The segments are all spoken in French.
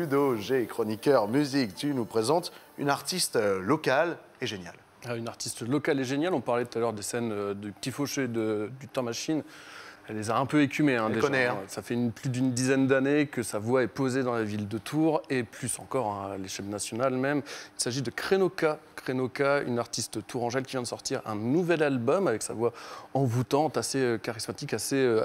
Ludo G, chroniqueur musique, tu nous présentes une artiste locale et géniale. Une artiste locale et géniale. On parlait tout à l'heure des scènes du Petit Fauché du Temps Machine. Elle les a un peu écumées. Elle déjà. connaît. Ça fait plus d'une dizaine d'années que sa voix est posée dans la ville de Tours et plus encore à l'échelle nationale même. Il s'agit de Krenoka. Krenoka, une artiste tourangelle qui vient de sortir un nouvel album avec sa voix envoûtante, assez charismatique, assez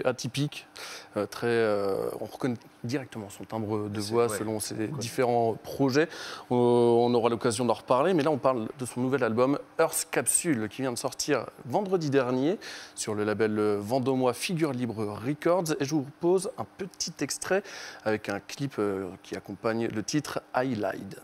atypique. On reconnaît directement son timbre de voix selon ses différents projets. On aura l'occasion d'en reparler, mais là on parle de son nouvel album Earth Capsule qui vient de sortir vendredi dernier sur le label vendômois Figure Libre Records. Et je vous propose un petit extrait avec un clip qui accompagne le titre I Lied.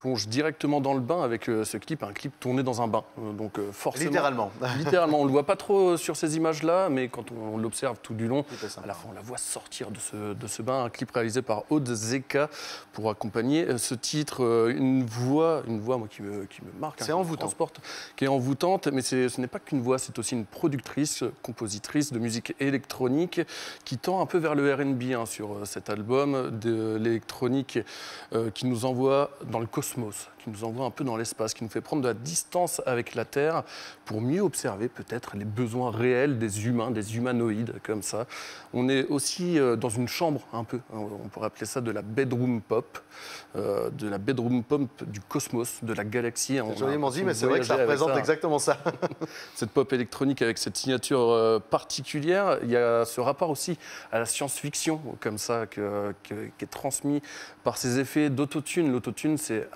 Plonge directement dans le bain avec ce clip, un clip tourné dans un bain. Donc forcément, littéralement, on ne le voit pas trop sur ces images-là, mais quand on l'observe tout du long, à la fin, on la voit sortir de ce bain. Un clip réalisé par Aude Zeka pour accompagner ce titre. Une voix moi, qui me marque, c'est envoûtant. Qui est envoûtante, mais ce n'est pas qu'une voix, c'est aussi une productrice, compositrice de musique électronique qui tend un peu vers le R&B sur cet album, de l'électronique qui nous envoie dans le cosmos, qui nous envoie un peu dans l'espace, qui nous fait prendre de la distance avec la Terre pour mieux observer peut-être les besoins réels des humains, des humanoïdes comme ça. On est aussi dans une chambre un peu, on pourrait appeler ça de la bedroom pop du cosmos, de la galaxie. C'est joliment dit, mais c'est vrai que ça représente exactement ça. Cette pop électronique avec cette signature particulière, il y a ce rapport aussi à la science-fiction comme ça qui est transmis par ces effets d'autotune. L'autotune, c'est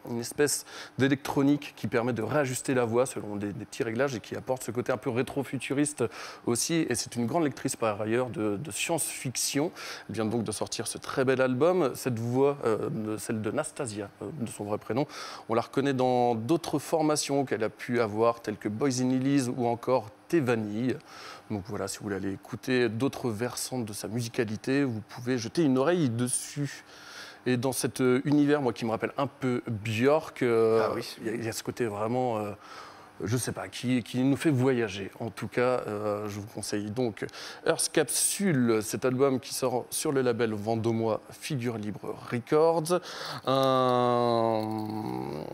une espèce d'électronique qui permet de réajuster la voix selon des petits réglages et qui apporte ce côté un peu rétro-futuriste aussi. Et c'est une grande lectrice par ailleurs de science-fiction. Elle vient donc de sortir ce très bel album. Cette voix, celle de Nastasia, de son vrai prénom, on la reconnaît dans d'autres formations qu'elle a pu avoir, telles que Boys in Elise ou encore Vanille. Donc voilà, si vous voulez aller écouter d'autres versants de sa musicalité, vous pouvez jeter une oreille dessus. Et dans cet univers, moi, qui me rappelle un peu Björk, il y a ce côté vraiment, je ne sais pas, qui nous fait voyager. En tout cas, je vous conseille donc Earth Capsule, cet album qui sort sur le label vendômois Figure Libre Records. Un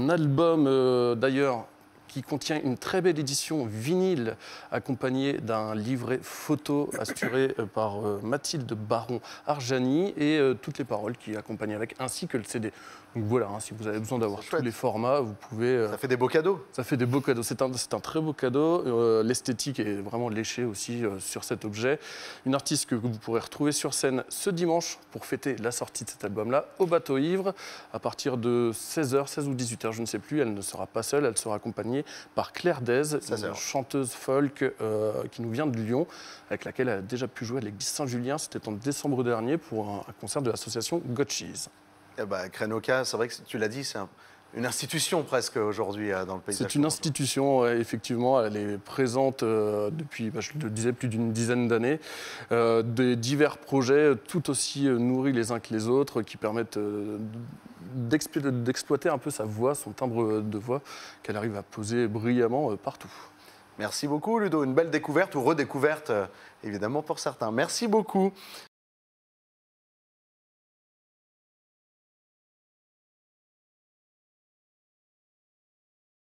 album, d'ailleurs, qui contient une très belle édition vinyle accompagnée d'un livret photo assuré par Mathilde Baron-Arjani et toutes les paroles qui accompagnent avec, ainsi que le CD. Donc voilà, si vous avez besoin d'avoir tous les formats, vous pouvez... Ça fait des beaux cadeaux. Ça fait des beaux cadeaux. C'est un très beau cadeau. L'esthétique est vraiment léchée aussi sur cet objet. Une artiste que vous pourrez retrouver sur scène ce dimanche pour fêter la sortie de cet album-là au Bateau Ivre à partir de 16h, 16 ou 18h, je ne sais plus. Elle ne sera pas seule, elle sera accompagnée par Claire Dez, une chanteuse folk qui nous vient de Lyon, avec laquelle elle a déjà pu jouer à l'église Saint-Julien. C'était en décembre dernier pour un concert de l'association Got Cheese. Krenoka, c'est vrai que tu l'as dit, c'est une institution presque aujourd'hui dans le paysage. C'est une institution, effectivement. Elle est présente depuis, je le disais, plus d'une dizaine d'années. Des divers projets tout aussi nourris les uns que les autres qui permettent d'exploiter un peu sa voix, son timbre de voix qu'elle arrive à poser brillamment partout. Merci beaucoup Ludo, une belle découverte ou redécouverte évidemment pour certains. Merci beaucoup.